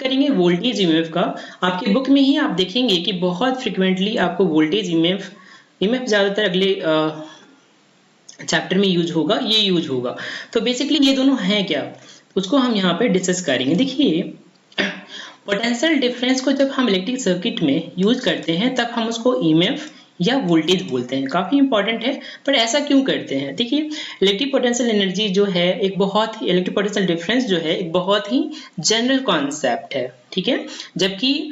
करेंगे voltage EMF का। आपके बुक में ही आप देखेंगे कि बहुत फ्रिक्वेंटली आपको वोल्टेज ईएमएफ ज़्यादातर अगले चैप्टर में यूज होगा, ये यूज होगा। तो बेसिकली ये दोनों हैं क्या, उसको हम यहाँ पे डिस्कस करेंगे। देखिए, पोटेंशियल डिफरेंस को जब हम इलेक्ट्रिक सर्किट में यूज करते हैं तब हम उसको ईएमएफ या वोल्टेज बोलते हैं। काफी इंपॉर्टेंट है, पर ऐसा क्यों करते हैं? देखिए, इलेक्ट्रिक पोटेंशियल एनर्जी जो है एक बहुत ही, इलेक्ट्रिक पोटेंशियल डिफरेंस जो है एक बहुत ही जनरल कॉन्सेप्ट है, ठीक है। जबकि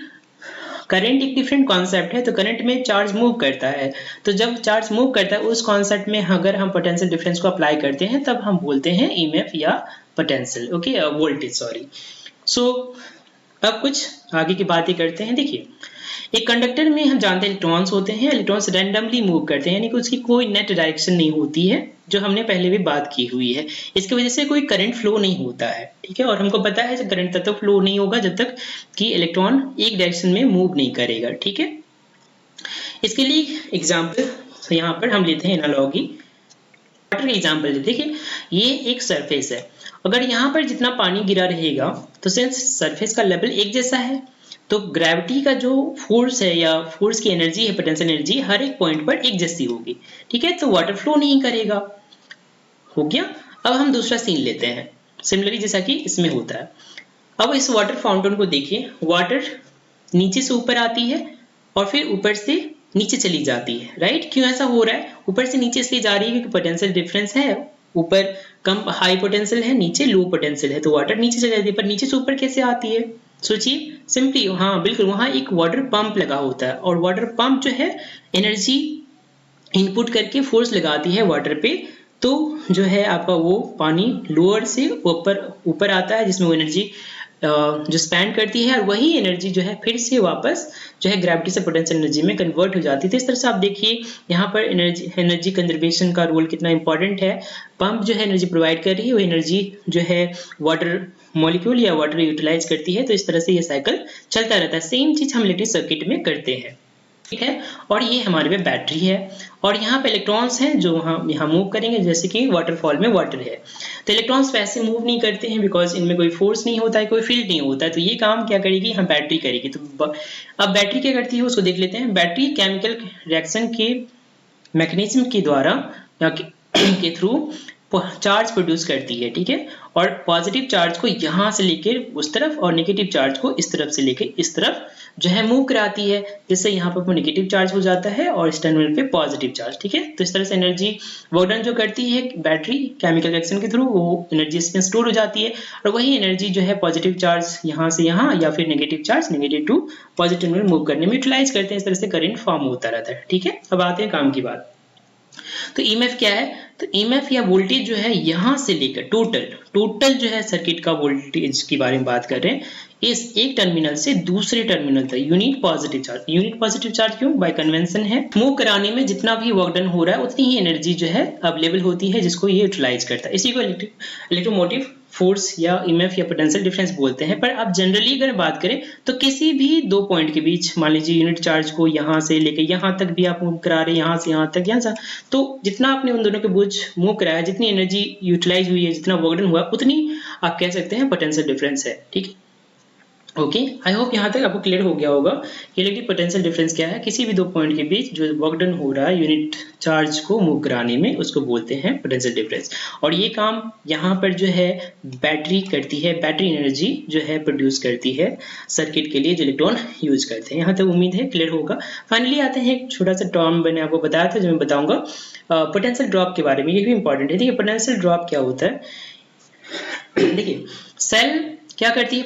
करंट एक डिफरेंट कॉन्सेप्ट है। तो करंट में चार्ज मूव करता है, तो जब चार्ज मूव करता है उस कॉन्सेप्ट में अगर हम पोटेंशियल डिफरेंस को अप्लाई करते हैं तब हम बोलते हैं ईएमएफ या पोटेंशियल, ओके, वोल्टेज, सॉरी। सो अब कुछ आगे की बातें करते हैं। देखिए, एक कंडक्टर में हम जानते हैं इलेक्ट्रॉन्स होते हैं, इलेक्ट्रॉन्स रैंडमली मूव करते हैं, यानी कि उसकी कोई नेट डायरेक्शन नहीं होती है, जो हमने पहले भी बात की हुई है। इसकी वजह से कोई करंट फ्लो नहीं होता है, ठीक है। और हमको पता है करंट तब तक फ्लो नहीं होगा जब तक कि इलेक्ट्रॉन एक डायरेक्शन में मूव नहीं करेगा, ठीक है। इसके लिए एग्जाम्पल यहाँ पर हम लेते हैं एनालॉजी, वाटर का एग्जाम्पल। देखिए, ये एक सरफेस है, अगर यहाँ पर जितना पानी गिरा रहेगा तो सिंस सरफेस का लेवल एक जैसा है तो ग्रेविटी का जो फोर्स है या फोर्स की एनर्जी है, पोटेंशियल एनर्जी, हर एक पॉइंट पर एक जैसी होगी, ठीक है। तो वाटर फ्लो नहीं करेगा, हो गया। अब हम दूसरा सीन लेते हैं, सिमिलरली जैसा कि इसमें होता है। अब इस वाटर फाउंटेन को देखिए, वाटर नीचे से ऊपर आती है और फिर ऊपर से नीचे चली जाती है, राइट। क्यों ऐसा हो रहा है? ऊपर से नीचे इसलिए जा रही है क्योंकि पोटेंशियल डिफरेंस है, ऊपर कम हाई पोटेंशियल है, नीचे लो पोटेंशियल है, तो वाटर नीचे चली जाती है। पर नीचे से ऊपर कैसे आती है? सोचिए सिंपली, हाँ बिल्कुल, वहां एक वाटर पंप लगा होता है और वाटर पंप जो है एनर्जी इनपुट करके फोर्स लगाती है वाटर पे, तो जो है आपका वो पानी लोअर से ऊपर आता है, जिसमें वो एनर्जी जो स्पेंड करती है, और वही एनर्जी जो है फिर से वापस जो है ग्रेविटी से पोटेंशियल एनर्जी में कन्वर्ट हो जाती है। तो इस तरह से आप देखिए यहाँ पर एनर्जी कंजर्वेशन का रोल कितना इंपॉर्टेंट है। पंप जो है एनर्जी प्रोवाइड कर रही है, वो एनर्जी जो है वाटर मॉलिक्यूल या वाटर यूटिलाइज करती है। तो इस तरह से ये साइकिल चलता रहता है। सेम चीज हम इलेक्ट्रिक सर्किट में करते हैं, ठीक है। और ये हमारे पे बैटरी है और यहाँ पे इलेक्ट्रॉन्स हैं जो हम यहाँ मूव करेंगे, जैसे कि वाटरफॉल में वाटर है। तो इलेक्ट्रॉन्स वैसे मूव नहीं करते हैं बिकॉज इनमें कोई फोर्स नहीं होता है, कोई फील्ड नहीं होता है। तो ये काम क्या करेगी? हम बैटरी करेगी। तो अब बैटरी क्या करती है उसको देख लेते हैं। बैटरी केमिकल रिएक्शन के मैकेनिज्म के द्वारा के थ्रू चार्ज प्रोड्यूस करती है, ठीक है। और पॉजिटिव चार्ज को यहाँ से लेकर उस तरफ और नेगेटिव चार्ज को इस तरफ से लेकर इस तरफ जो है मूव कराती है, जिससे यहाँ पर नेगेटिव चार्ज हो जाता है और इस टर्मिनल पे पॉजिटिव चार्ज, ठीक है। तो इस तरह से एनर्जी वर्क डन जो करती है बैटरी केमिकल रिएक्शन के थ्रू, वो एनर्जी इसमें स्टोर हो जाती है और वही एनर्जी जो है पॉजिटिव चार्ज यहाँ से यहाँ या फिर negative charge negative to positive में मूव करने में यूटिलाइज करते हैं। इस तरह से करंट फॉर्म होता रहता है, ठीक है। अब आते हैं काम की बात। तो ईएमएफ क्या है? तो ईएमएफ या वोल्टेज जो है यहाँ से लेकर टोटल जो है सर्किट का वोल्टेज के बारे में बात कर रहे हैं, इस एक टर्मिनल से दूसरे टर्मिनल तक यूनिट पॉजिटिव चार्ज क्यों? बाय कन्वेंशन है। मूव कराने में जितना भी वर्क डन हो रहा है उतनी ही एनर्जी जो है अवेलेबल होती है, जिसको ये यूटिलाइज करता है। इसी को इलेक्ट्रोमोटिव फोर्स या ईएमएफ या पोटेंशियल डिफरेंस बोलते हैं। पर अब जनरली अगर बात करें तो किसी भी दो पॉइंट के बीच, मान लीजिए यूनिट चार्ज को यहाँ से लेकर यहाँ तक भी आप मूव करा रहे हैं, यहाँ से यहाँ तक, यहाँ से, तो जितना आपने उन दोनों के बीच मूव कराया, जितनी एनर्जी यूटिलाइज हुई है, जितना वर्क डन हुआ, उतनी आप कह सकते हैं पोटेंशियल डिफरेंस है, ठीक है। ओके, आई होप यहाँ तक आपको क्लियर हो गया होगा कि इलेक्ट्रिक पोटेंशियल डिफरेंस क्या है। किसी भी दो पॉइंट के बीच जो वर्क डन हो रहा है यूनिट चार्ज को मूव कराने में, उसको बोलते हैं पोटेंशियल डिफरेंस। और ये काम यहाँ पर जो है बैटरी करती है, बैटरी एनर्जी जो है प्रोड्यूस करती है सर्किट के लिए जो इलेक्ट्रॉन यूज करते हैं। यहाँ तक उम्मीद है क्लियर होगा। फाइनली आते हैं एक छोटा सा टर्म मैंने आपको बताया था जो मैं बताऊंगा पोटेंशियल ड्रॉप के बारे में। ये भी इंपॉर्टेंट है। देखिए, पोटेंशियल ड्रॉप क्या होता है। देखिए, सेल क्या करती है?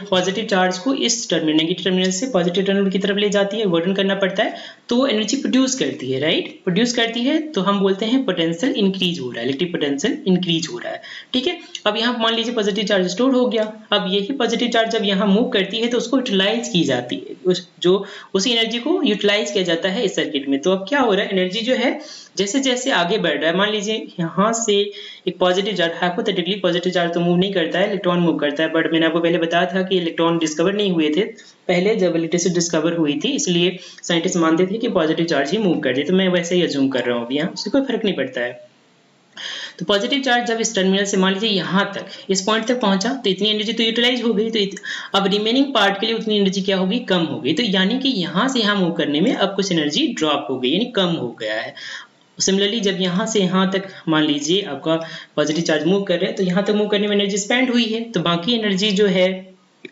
पॉजिटिव चार्ज को इस टर्मिनल, नेगेटिव टर्मिनल से पॉजिटिव टर्मिनल की तरफ ले जाती है, वर्क डन करना पड़ता है, तो वो एनर्जी प्रोड्यूस करती है, राइट। प्रोड्यूस करती है तो हम बोलते हैं पोटेंशियल इंक्रीज हो रहा है, इलेक्ट्रिक पोटेंशियल इंक्रीज हो रहा है, ठीक है। अब यहाँ मान लीजिए पॉजिटिव चार्ज स्टोर हो गया। अब यही पॉजिटिव चार्ज जब यहाँ मूव करती है तो उसको यूटिलाइज की जाती है, उसी एनर्जी को यूटिलाइज किया जाता है इस सर्किट में। तो अब क्या हो रहा है, एनर्जी जो है जैसे जैसे आगे बढ़ रहा है, मान लीजिए यहाँ से एक positive charge, hypothetically positive charge तो मूव नहीं करता है, इलेक्ट्रॉन मूव करता है। बट मैंने आपको पहले बताया था कि इलेक्ट्रॉन डिस्कवर नहीं हुए थे पहले, जब इलेक्ट्रिसिटी डिस्कवर हुई थी, इसलिए साइंटिस्ट मानते थे कि पॉजिटिव चार्ज ही मूव करते। तो मैं वैसे ही अज्यूम कर रहा हूँ, अभी यहाँ उससे कोई फर्क नहीं पड़ता है। तो पॉजिटिव चार्ज जब इस टर्मिनल से मान लीजिए यहाँ तक, इस पॉइंट तक पहुंचा, तो इतनी एनर्जी तो यूटिलाइज हो गई, तो अब रिमेनिंग पार्ट के लिए उतनी एनर्जी क्या होगी, कम हो गई। तो यानी कि यहाँ से यहाँ मूव करने में अब कुछ एनर्जी ड्रॉप हो गई, यानी कम हो गया है। सिमिलरली जब यहाँ से यहाँ तक मान लीजिए आपका पॉजिटिव चार्ज मूव कर रहा है, तो यहाँ तक मूव करने में एनर्जी स्पेंड हुई है, तो बाकी एनर्जी जो है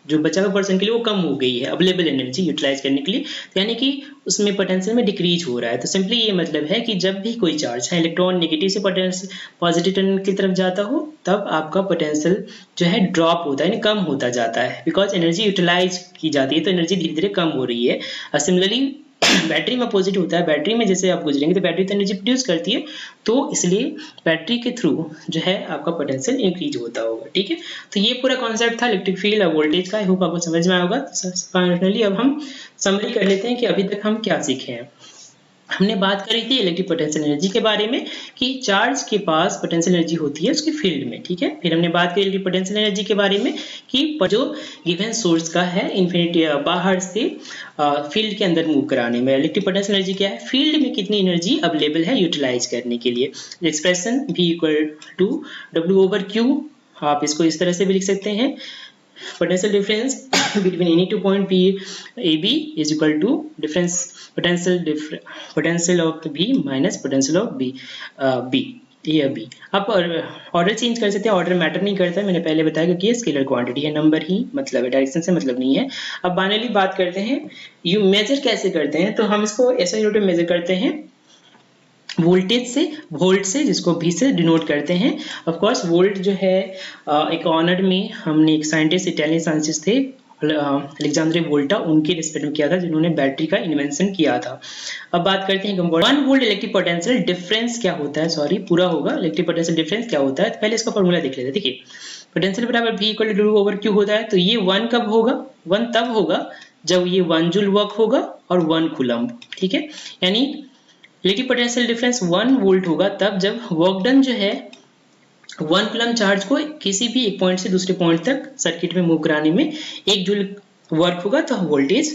जो बचा हुआ पर्सन के लिए वो कम हो गई है, अवेलेबल एनर्जी यूटिलाइज करने के लिए, तो यानी कि उसमें पोटेंशियल में डिक्रीज हो रहा है। तो सिंपली ये मतलब है कि जब भी कोई चार्ज है इलेक्ट्रॉन नेगेटिव से पोटेंशियल पॉजिटिव टर्मिनल की तरफ जाता हो, तब आपका पोटेंशियल जो है ड्रॉप होता है, यानी कम होता जाता है, बिकॉज एनर्जी यूटिलाइज की जाती है, तो एनर्जी धीरे धीरे कम हो रही है। और सिमिलरली बैटरी में अपोजिट होता है, बैटरी में जैसे आप गुजरेंगे तो बैटरी तो एनर्जी प्रोड्यूस करती है, तो इसलिए बैटरी के थ्रू जो है आपका पोटेंशियल इंक्रीज होता होगा। ठीक है, तो ये पूरा कॉन्सेप्ट था इलेक्ट्रिक फील्ड और वोल्टेज का। आई होप आपको समझ में आया होगा। फाइनली अब हम समरी कर लेते हैं कि अभी तक हम क्या सीखे हैं। हमने बात करी थी इलेक्ट्रिक पोटेंशियल एनर्जी के बारे में कि चार्ज के पास पोटेंशियल एनर्जी होती है उसके फील्ड में। ठीक है, फिर हमने बात करी इलेक्ट्रिक पोटेंशियल एनर्जी के बारे में कि जो गिवन सोर्स का है इन्फिनिटी बाहर से फील्ड के अंदर मूव कराने में इलेक्ट्रिक पोटेंशियल एनर्जी क्या है, फील्ड में कितनी एनर्जी अवेलेबल है यूटिलाइज करने के लिए। एक्सप्रेशन V = W/Q, आप इसको इस तरह से भी लिख सकते हैं, potential difference between any two point P AB is equal to difference potential of B minus potential of B A or B। आप ऑर्डर चेंज कर सकते हैं, ऑर्डर मैटर नहीं करता है, मैंने पहले बताया क्योंकि ये स्केलर क्वांटिटी है, नंबर ही मतलब है, डायरेक्शन से मतलब नहीं है। अब फाइनली बात करते हैं यू मेजर कैसे करते हैं, तो हम इसको ऐसा यूनिट में मेजर करते हैं वोल्टेज से, वोल्ट से, जिसको V से डिनोट करते हैं। ऑफ कोर्स वोल्ट जो है एक ऑनर में हमने एक साइंटिस्ट, इटालियन साइंटिस्ट थे अलेक्जेंड्रो वोल्टा, उनके रिस्पेक्ट में किया था जिन्होंने बैटरी का इन्वेंशन किया था। अब बात करते हैं 1 वोल्ट इलेक्ट्रिक पोटेंशियल डिफरेंस क्या होता है, सॉरी पूरा होगा, इलेक्ट्रिक पोटेंशियल डिफरेंस क्या होता है, तो पहले इसका फॉर्मूला देख लेते हैं। देखिए पोटेंशियल बराबर V = W/Q होता है, तो ये 1 कब होगा, 1 तब होगा जब ये 1 जूल वर्क होगा और 1 कूलम्ब। ठीक है, यानी इलेक्ट्रिक पोटेंशियल डिफरेंस 1 वोल्ट होगा तब जब वर्क डन जो है 1 कूलम्ब चार्ज को किसी भी एक पॉइंट से दूसरे पॉइंट तक सर्किट में मूव कराने में 1 जूल वर्क होगा, तो वोल्टेज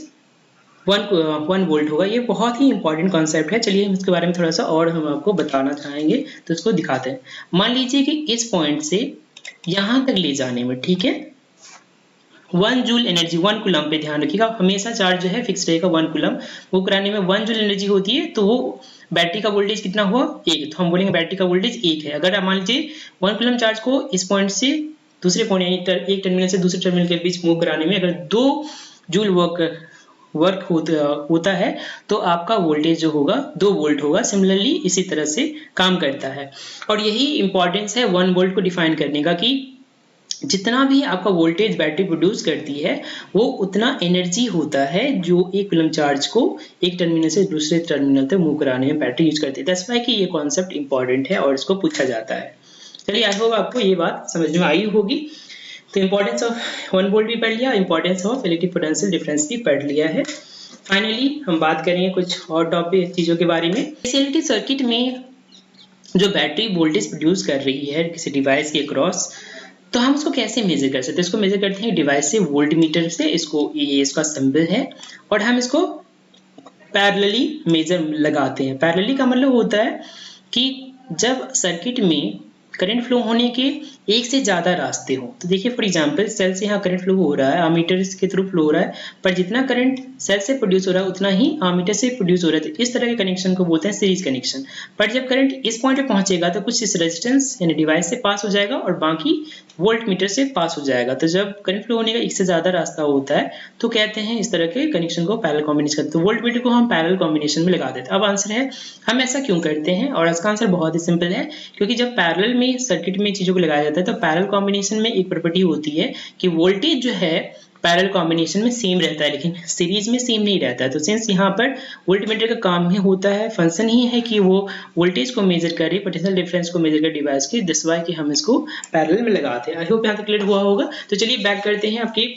1 वोल्ट होगा। ये बहुत ही इंपॉर्टेंट कॉन्सेप्ट है। चलिए हम इसके बारे में थोड़ा सा और हम आपको बताना चाहेंगे, तो इसको दिखाते हैं। मान लीजिए कि इस पॉइंट से यहाँ तक ले जाने में, ठीक है, 1 जूल एनर्जी, 1 कूलम्ब पे ध्यान रखिएगा, हमेशा चार्ज जो है फिक्स रहेगा 1 कूलम्ब, वो कराने में 1 जूल एनर्जी होती है, तो वो बैटरी का वोल्टेज कितना हुआ, 1, तो हम बोलेंगे बैटरी का वोल्टेज 1 है। अगर आप मान लीजिए 1 कूलम्ब चार्ज को इस पॉइंट से दूसरे पॉइंट यानी एक टर्मिनल से दूसरे टर्मिनल के बीच मूव कराने में अगर 2 जूल वर्क होता है, तो आपका वोल्टेज जो होगा 2 वोल्ट होगा। सिमिलरली इसी तरह से काम करता है, और यही इंपॉर्टेंस है 1 वोल्ट को डिफाइन करने का, कि जितना भी आपका वोल्टेज बैटरी प्रोड्यूस करती है वो उतना एनर्जी होता है जो 1 कूलम्ब चार्ज को एक टर्मिनल से दूसरे टर्मिनल तक मूव कराने में बैटरी यूज करती है। दैट्स व्हाई कि ये कॉन्सेप्ट इंपॉर्टेंट है और इसको पूछा जाता है। चलिए आई होप आपको ये बात समझ में आई होगी। तो इंपॉर्टेंस ऑफ 1 वोल्ट भी पढ़ लिया, importance of electric potential difference भी पढ़ लिया है। फाइनली हम बात करेंगे कुछ और टॉपिक चीजों के बारे में। इलेक्ट्रिक सर्किट में जो बैटरी वोल्टेज प्रोड्यूस कर रही है किसी डिवाइस के अक्रॉस, तो हम उसको कैसे मेजर कर सकते हैं। इसको मेजर करते हैं डिवाइस से, वोल्ट मीटर से। इसको ये इसका सिंबल है और हम इसको पैरेलली मेजर लगाते हैं। पैरेलली का मतलब होता है कि जब सर्किट में करंट फ्लो होने के एक से ज्यादा रास्ते हो, तो देखिए फॉर एग्जांपल सेल से यहाँ करंट फ्लो हो रहा है, आमीटर के थ्रू फ्लो हो रहा है, पर जितना करंट सेल से प्रोड्यूस हो रहा है उतना ही आमीटर से प्रोड्यूस हो रहा है। इस तरह के कनेक्शन को बोलते हैं सीरीज कनेक्शन। पर जब करंट इस पॉइंट पे पहुंचेगा तो कुछ इस रेजिस्टेंस यानी डिवाइस से पास हो जाएगा और बाकी वोल्ट मीटर से पास हो जाएगा। तो जब करंट फ्लो होने का एक से ज्यादा रास्ता होता है तो कहते हैं इस तरह के कनेक्शन को पैरेलल कॉम्बिनेशन करते हैं। तो वोल्ट मीटर को हम पैरेलल कॉम्बिनेशन में लगा देते हैं। अब आंसर है हम ऐसा क्यों करते हैं, और इसका आंसर बहुत ही सिंपल है, क्योंकि जब पैरेलल में सर्किट में चीजों को लगाया जाता है तो पैरेलल कॉम्बिनेशन में एक प्रॉपर्टी होती है कि वोल्टेज जो है पैरेलल कॉम्बिनेशन में सेम रहता है लेकिन सीरीज में सेम नहीं रहता है। तो सिंस यहाँ पर वोल्टमीटर का काम ही होता है, फंक्शन ही है कि वो वोल्टेज को मेजर करे, पोटेंशियल डिफरेंस को मेजर करे डिवाइस के, दिस वाई कि हम इसको पैरेलल में लगाते हैं। आई होप यहाँ तक क्लियर हुआ होगा। तो चलिए बैक करते हैं, आपकी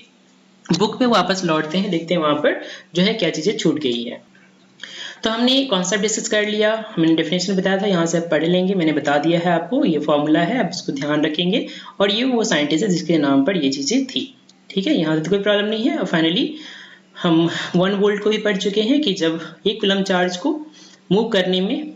बुक पे वापस लौटते हैं, देखते हैं वहां पर जो है क्या चीजें छूट गई है। तो हमने कॉन्सेप्ट डिस्कस कर लिया, हमने डेफिनेशन बताया था, यहाँ से आप पढ़ लेंगे, मैंने बता दिया है आपको, ये फॉर्मूला है, आप इसको ध्यान रखेंगे। और ये वो साइंटिस्ट है जिसके नाम पर ये चीजें थी। ठीक है, यहाँ तो कोई प्रॉब्लम नहीं है। और फाइनली हम 1 वोल्ट को भी पढ़ चुके हैं कि जब 1 कूलम्ब चार्ज को मूव करने में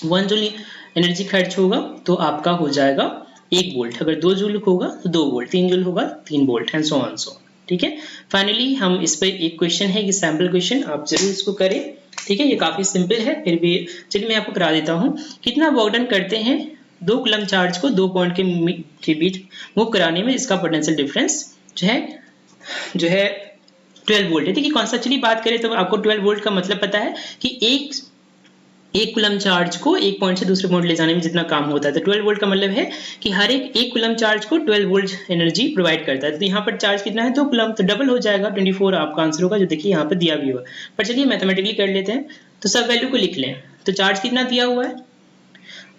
1 जूल एनर्जी खर्च होगा तो आपका हो जाएगा 1 वोल्ट। अगर 2 जूल होगा तो 2 वोल्ट, 3 जूल होगा 3 volt and so on so. ठीक है, फाइनली हम इस पे एक क्वेश्चन है, ये सैम्पल क्वेश्चन, आप जरूर इसको करें। ठीक है, ये काफी सिंपल है, फिर भी चलिए मैं आपको करा देता हूँ। कितना वर्क डन करते हैं 2 कूलम चार्ज को 2 पॉइंट के बीच मूव कराने में, इसका पोटेंशियल डिफरेंस जो है 12 वोल्ट है। देखिए कॉन्सेप्चुअली बात करें तो आपको 12 वोल्ट का मतलब पता है कि एक कूलम चार्ज को एक पॉइंट से दूसरे पॉइंट ले जाने में जितना काम होता है, तो 12 वोल्ट का मतलब है कि हर एक कूलम चार्ज को 12 वोल्ट एनर्जी प्रोवाइड करता है। तो यहाँ पर चार्ज कितना है 2 कूलम, तो डबल हो जाएगा 24 आपका आंसर होगा, जो देखिए यहाँ पर दिया भी हुआ। पर चलिए मैथमेटिकली कर लेते हैं, तो सब वैल्यू को लिख लें। तो चार्ज कितना दिया हुआ है,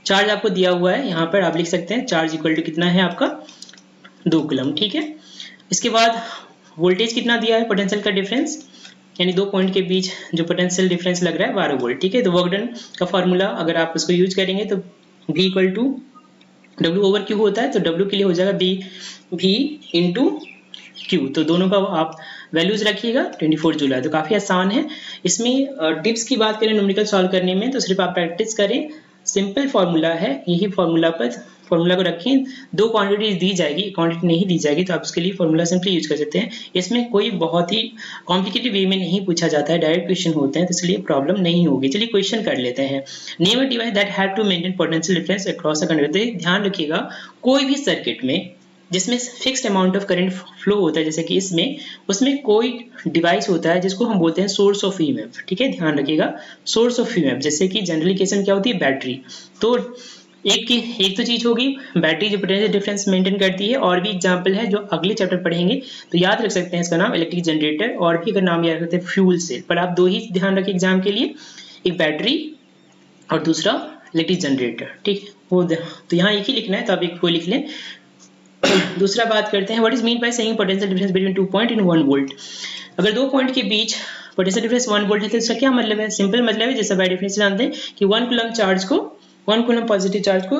चार्ज आपको दिया हुआ है यहाँ पर, आप लिख सकते हैं चार्ज इक्वल टू कितना है आपका 2 कूलम। ठीक है, इसके बाद वोल्टेज कितना दिया है, पोटेंशियल का डिफरेंस, यानी 2 पॉइंट के बीच जो पोटेंशियल डिफरेंस लग रहा है 12 वोल्ट। ठीक है, तो वर्क डन का फॉर्मूला अगर आप उसको यूज करेंगे तो V equal to W over Q होता है, तो W के लिए हो जाएगा V इंटू Q, तो दोनों का आप वैल्यूज रखिएगा। 24 जूल है, तो काफी आसान है। इसमें टिप्स की बात करें न्यूमेरिकल सॉल्व करने में, तो सिर्फ आप प्रैक्टिस करें, सिंपल फॉर्मूला है, यही फॉर्मूला को रखें। 2 क्वांटिटीज दी जाएगी, क्वांटिटी नहीं दी जाएगी, तो आप उसके लिए फॉर्मूला सिंपली यूज कर सकते हैं। इसमें कोई बहुत ही कॉम्प्लिकेटेड वे में नहीं पूछा जाता है, डायरेक्ट क्वेश्चन होते हैं, तो इसलिए प्रॉब्लम नहीं होगी। चलिए क्वेश्चन कर लेते हैं। Name a device that have to maintain potential difference across a conductor. ध्यान रखिएगा, कोई भी सर्किट में जिसमें fixed amount of current flow होता है, जैसे कि इसमें, उसमें कोई डिवाइस होता है जिसको हम बोलते हैं सोर्स ऑफ ईएमएफ। ठीक है, ध्यान रखिएगा, सोर्स ऑफ ईएमएफ, जैसे कि जनरली केस में क्या होती है, बैटरी। तो एक तो चीज होगी बैटरी जो पोटेंशियल डिफरेंस मेंटेन करती है, और भी एग्जांपल है जो अगले चैप्टर पढ़ेंगे, तो याद रख सकते हैं इसका नाम इलेक्ट्रिक जनरेटर, और भी अगर नाम याद रखते हैं फ्यूल सेल। पर आप 2 ही ध्यान रखिए एग्जाम के लिए, एक बैटरी और दूसरा इलेक्ट्रिक जनरेटर। ठीक है, वो तो यहाँ एक ही लिखना है, तो आप एक को लिख लें। दूसरा बात करते हैं, what is mean by saying potential difference between 2 point in 1 volt. अगर 2 पॉइंट के बीच पोटेंशियल डिफरेंस 1 वोल्ट है, तो इसका क्या मतलब है, सिंपल मतलब है, जैसा बाय डेफिनेशन जानते हैं कि 1 कूलम पॉजिटिव चार्ज को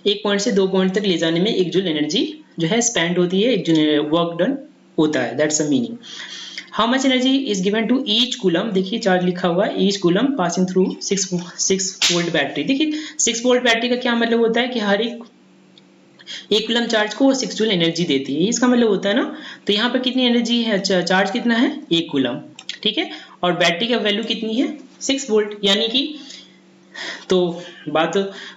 एक पॉइंट से 2 पॉइंट तक ले जाने में 1 जूल एनर्जी जो है स्पेंड होती है, 1 जूल वर्क डन होता है, that's the meaning. How much energy is given to each coulomb, देखिए चार्ज लिखा हुआ है, each coulomb passing through 6 volt battery. देखिए 6 वोल्ट बैटरी का क्या मतलब होता है कि हर एक कूलम चार्ज को 6 जूल एनर्जी देती है, इसका मतलब होता है ना। तो यहाँ पर कितनी एनर्जी है, चार्ज कितना है 1 कूलम। ठीक है, और बैटरी का वैल्यू कितनी है 6 वोल्ट, यानी कि, तो बात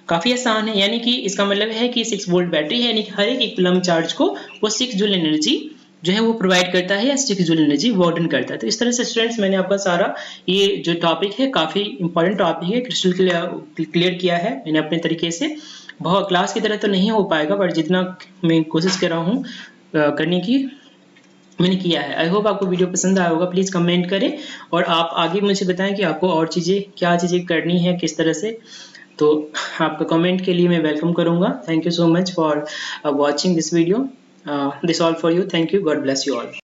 काफी आसान है, यानी कि इसका मतलब है कि 6 वोल्ट बैटरी है, यानी कि हर एक कूलम चार्ज को वो 6 जूल एनर्जी जो है वो प्रोवाइड करता है, या 6 जूल एनर्जी वर्क डन करता है। तो इस तरह से स्टूडेंट्स मैंने आपका सारा ये जो टॉपिक है, काफी इंपॉर्टेंट टॉपिक है, क्रिस्टल क्लियर किया है मैंने अपने तरीके से। बहुत क्लास की तरह तो नहीं हो पाएगा, पर जितना मैं कोशिश कर रहा हूँ करने की, मैंने किया है। आई होप आपको वीडियो पसंद आया होगा। प्लीज़ कमेंट करें और आप आगे मुझे बताएं कि आपको और क्या चीज़ें करनी है, किस तरह से। तो आपका कमेंट के लिए मैं वेलकम करूंगा। Thank you so much for watching this video, this all for you. Thank you, God bless you all.